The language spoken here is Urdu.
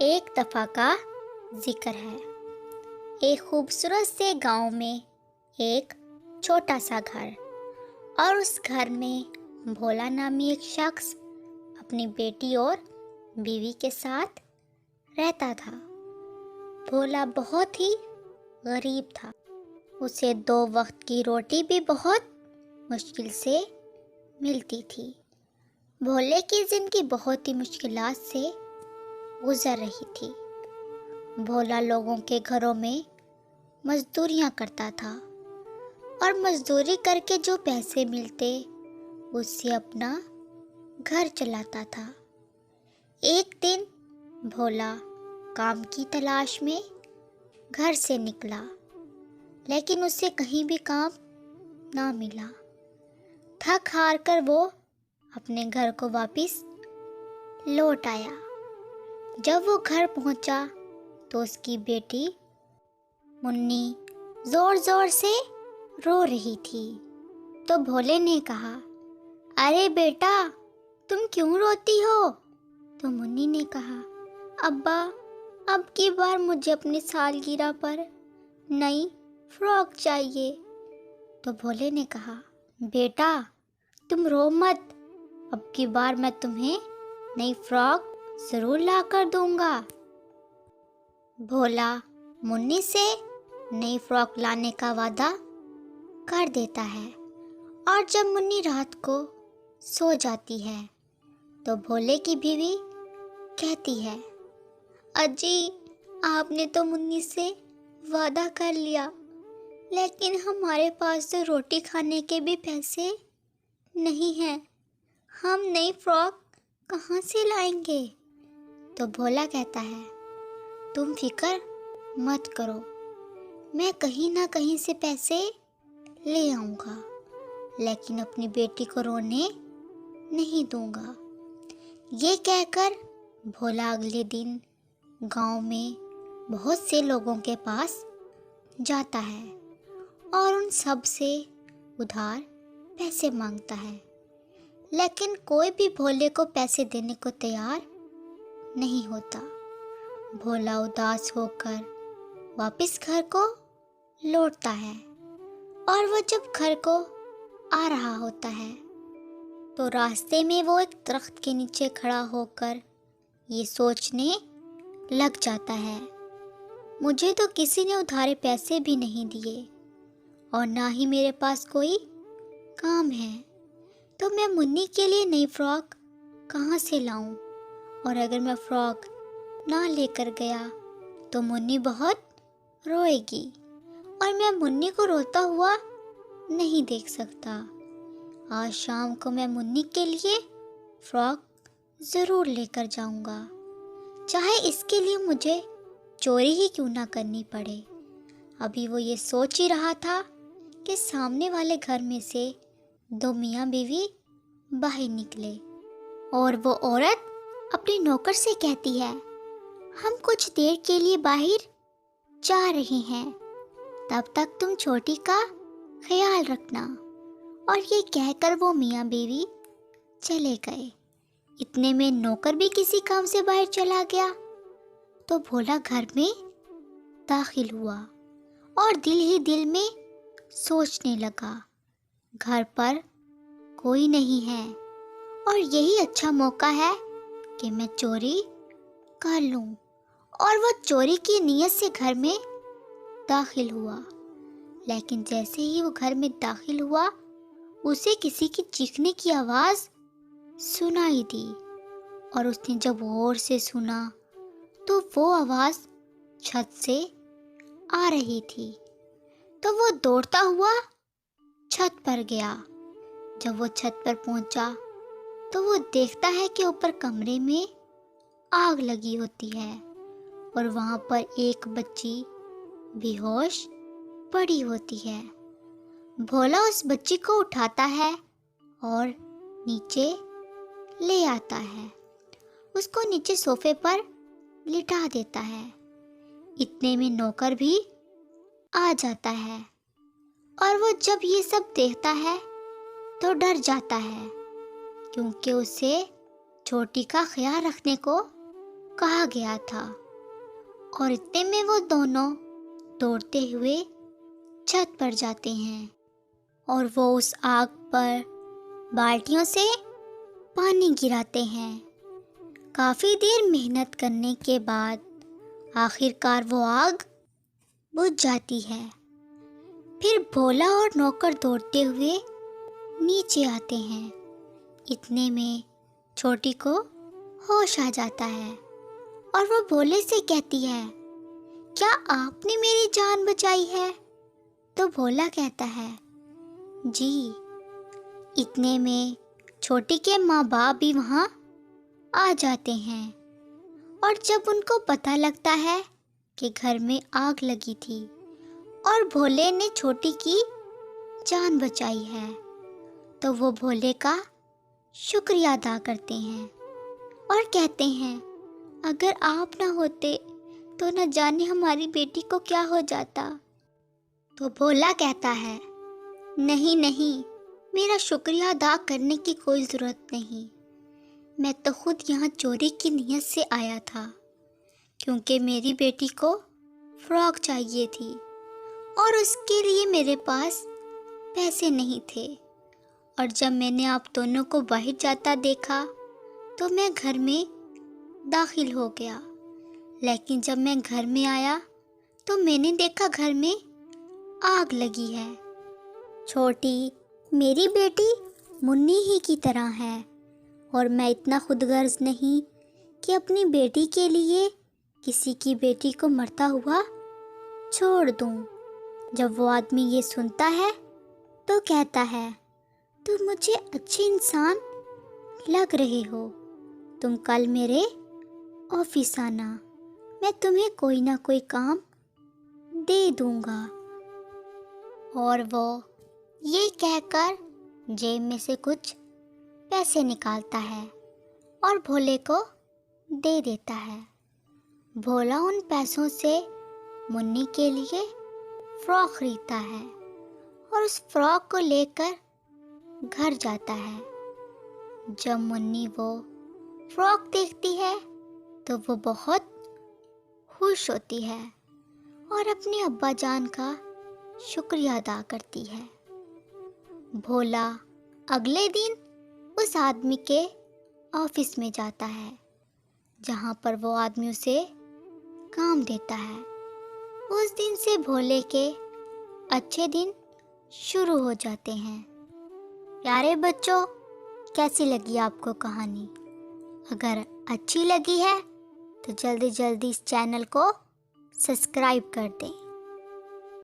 ایک دفعہ کا ذکر ہے۔ ایک خوبصورت سے گاؤں میں ایک چھوٹا سا گھر، اور اس گھر میں بھولا نامی ایک شخص اپنی بیٹی اور بیوی کے ساتھ رہتا تھا۔ بھولا بہت ہی غریب تھا، اسے 2 وقت کی روٹی بھی بہت مشکل سے ملتی تھی۔ بھولے کی زندگی بہت ہی مشکلات سے گزر رہی تھی۔ بھولا لوگوں کے گھروں میں مزدوریاں کرتا تھا، اور مزدوری کر کے جو پیسے ملتے اس سے اپنا گھر چلاتا تھا۔ ایک دن بھولا کام کی تلاش میں گھر سے نکلا، لیکن اسے کہیں بھی کام نہ ملا۔ تھک ہار کر وہ اپنے گھر کو واپس لوٹ آیا۔ جب وہ گھر پہنچا تو اس کی بیٹی منی زور زور سے رو رہی تھی۔ تو بھولے نے کہا، ارے بیٹا، تم کیوں روتی ہو؟ تو منی نے کہا، ابا، اب کی بار مجھے اپنی سالگرہ پر نئی فراک چاہیے۔ تو بھولے نے کہا، بیٹا تم رو مت، اب کی بار میں تمہیں نئی فراک ضرور لا کر دوں گا۔ بھولا منی سے نئی فراک لانے کا وعدہ کر دیتا ہے، اور جب منی رات کو سو جاتی ہے تو بھولے کی بیوی کہتی ہے، اجی آپ نے تو منی سے وعدہ کر لیا، لیکن ہمارے پاس تو روٹی کھانے کے بھی پیسے نہیں ہیں، ہم نئی فراک کہاں سے لائیں گے؟ تو بھولا کہتا ہے، تم فکر مت کرو، میں کہیں نہ کہیں سے پیسے لے آؤں گا، لیکن اپنی بیٹی کو رونے نہیں دوں گا۔ یہ کہہ کر بھولا اگلے دن گاؤں میں بہت سے لوگوں کے پاس جاتا ہے اور ان سب سے ادھار پیسے مانگتا ہے، لیکن کوئی بھی بھولے کو پیسے دینے کو تیار نہیں ہوتا۔ بھولا اداس ہو کر واپس گھر کو لوٹتا ہے، اور وہ جب گھر کو آ رہا ہوتا ہے تو راستے میں وہ ایک درخت کے نیچے کھڑا ہو کر یہ سوچنے لگ جاتا ہے، مجھے تو کسی نے ادھارے پیسے بھی نہیں دیے، اور نہ ہی میرے پاس کوئی کام ہے، تو میں منی کے لیے نئی فراک کہاں سے لاؤں؟ اور اگر میں فراک نہ لے کر گیا تو منی بہت روئے گی، اور میں منی کو روتا ہوا نہیں دیکھ سکتا۔ آج شام کو میں منی کے لیے فراک ضرور لے کر جاؤں گا، چاہے اس کے لیے مجھے چوری ہی کیوں نہ کرنی پڑے۔ ابھی وہ یہ سوچ ہی رہا تھا کہ سامنے والے گھر میں سے 2 میاں بیوی باہر نکلے، اور وہ عورت اپنی نوکر سے کہتی ہے، ہم کچھ دیر کے لیے باہر جا رہے ہیں، تب تک تم چھوٹی کا خیال رکھنا۔ اور یہ کہہ کر وہ میاں بیوی چلے گئے۔ اتنے میں نوکر بھی کسی کام سے باہر چلا گیا، تو بھولا گھر میں داخل ہوا اور دل ہی دل میں سوچنے لگا، گھر پر کوئی نہیں ہے، اور یہی اچھا موقع ہے کہ میں چوری کر لوں۔ اور وہ چوری کی نیت سے گھر میں داخل ہوا، لیکن جیسے ہی وہ گھر میں داخل ہوا اسے کسی کی چیخنے کی آواز سنائی دی، اور اس نے جب غور سے سنا تو وہ آواز چھت سے آ رہی تھی، تو وہ دوڑتا ہوا چھت پر گیا۔ جب وہ چھت پر پہنچا تو وہ دیکھتا ہے کہ اوپر کمرے میں آگ لگی ہوتی ہے، اور وہاں پر ایک بچی بے ہوش پڑی ہوتی ہے۔ بھولا اس بچی کو اٹھاتا ہے اور نیچے لے آتا ہے، اس کو نیچے صوفے پر لٹا دیتا ہے۔ اتنے میں نوکر بھی آ جاتا ہے، اور وہ جب یہ سب دیکھتا ہے تو ڈر جاتا ہے، کیونکہ اسے چھوٹی کا خیال رکھنے کو کہا گیا تھا، اور اتنے میں وہ دونوں دوڑتے ہوئے چھت پر جاتے ہیں اور وہ اس آگ پر بالٹیوں سے پانی گراتے ہیں۔ کافی دیر محنت کرنے کے بعد آخر کار وہ آگ بجھ جاتی ہے۔ پھر بھولا اور نوکر دوڑتے ہوئے نیچے آتے ہیں۔ اتنے میں چھوٹی کو ہوش آ جاتا ہے اور وہ بھولے سے کہتی ہے، کیا آپ نے میری جان بچائی ہے؟ تو بھولا کہتا ہے، جی۔ اتنے میں چھوٹی کے ماں باپ بھی وہاں آ جاتے ہیں، اور جب ان کو پتہ لگتا ہے کہ گھر میں آگ لگی تھی اور بھولے نے چھوٹی کی جان بچائی ہے، تو وہ بھولے کا شکریہ ادا کرتے ہیں اور کہتے ہیں، اگر آپ نہ ہوتے تو نہ جانے ہماری بیٹی کو کیا ہو جاتا۔ تو بھولا کہتا ہے، نہیں نہیں، میرا شکریہ ادا کرنے کی کوئی ضرورت نہیں، میں تو خود یہاں چوری کی نیت سے آیا تھا، کیونکہ میری بیٹی کو فراک چاہیے تھی اور اس کے لیے میرے پاس پیسے نہیں تھے، اور جب میں نے آپ دونوں کو باہر جاتا دیکھا تو میں گھر میں داخل ہو گیا، لیکن جب میں گھر میں آیا تو میں نے دیکھا گھر میں آگ لگی ہے۔ چھوٹی میری بیٹی منی ہی کی طرح ہے، اور میں اتنا خود غرض نہیں کہ اپنی بیٹی کے لیے کسی کی بیٹی کو مرتا ہوا چھوڑ دوں۔ جب وہ آدمی یہ سنتا ہے تو کہتا ہے، تم مجھے اچھے انسان لگ رہے ہو، تم کل میرے آفس آنا، میں تمہیں کوئی نہ کوئی کام دے دوں گا۔ اور وہ یہ کہہ کر جیب میں سے کچھ پیسے نکالتا ہے اور بھولے کو دے دیتا ہے۔ بھولا ان پیسوں سے منی کے لیے فراک خریدتا ہے اور اس فراک کو لے کر گھر جاتا ہے۔ جب منی وہ فراک دیکھتی ہے تو وہ بہت خوش ہوتی ہے اور اپنے ابا جان کا شکریہ ادا کرتی ہے۔ بھولا اگلے دن اس آدمی کے آفس میں جاتا ہے جہاں پر وہ آدمی اسے کام دیتا ہے۔ اس دن سے بھولے کے اچھے دن شروع ہو جاتے ہیں۔ پیارے بچوں، کیسی لگی آپ کو کہانی؟ اگر اچھی لگی ہے تو جلدی جلدی اس چینل کو سبسکرائب کر دیں۔